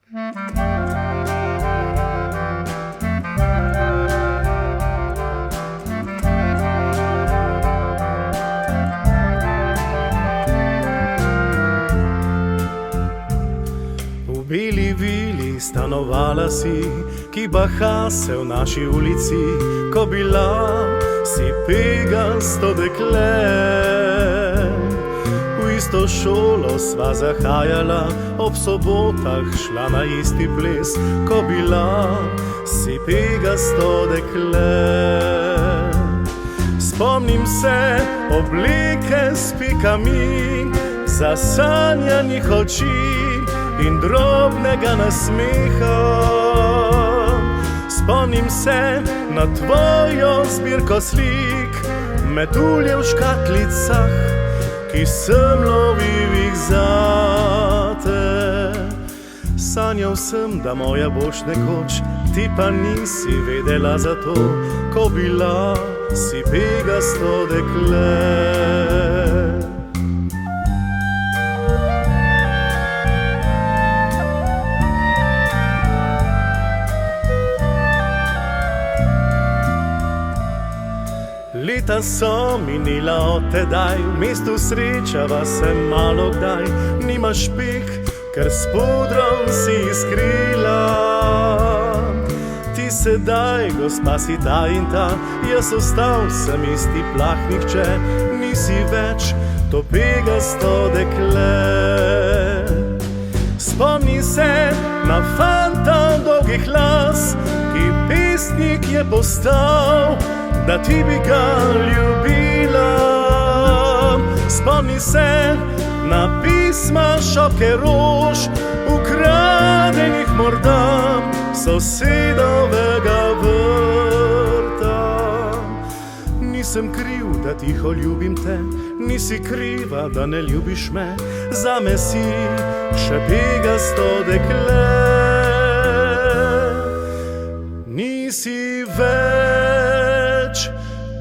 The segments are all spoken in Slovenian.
V beli vili stanovala si, ki baha se v naši ulici, ko bila si pegasto dekle. V isto šolo sva zahajala, ob sobotah šla na isti ples, ko bila si pegasto dekle. Spomnim se oblike s pikami, zasanjanih oči in drobnega nasmeha. Spomnim se na tvojo zbirko slik, metulje v škatlicah, ki sem lovil jih zate. Sanjal sem, da moja boš nekoč, ti pa nisi vedela za to, ko bila si pegasto dekle. Leta so minila od tedaj, v mestu srečava se malo kdaj. Nimaš pik, ker s pudrom si skrila. Ti sedaj, gospa, si ta in ta, jaz ostal sem isti plah, nihče nisi več to pegasto dekle. Spomni se na fanta dolgih las, ki pesnik je postal, da ti bi ga ljubila. Spomni se na pisma šopke rož, ukradenih morda sosedovega vrta. Nisem kriv, da tiho ljubim te, nisi kriva, da ne ljubiš me. Zame si še pegasto dekle. Nisi več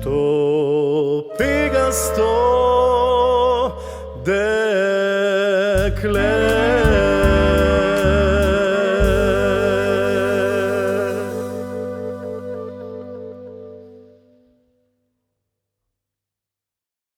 to pegasto dekle.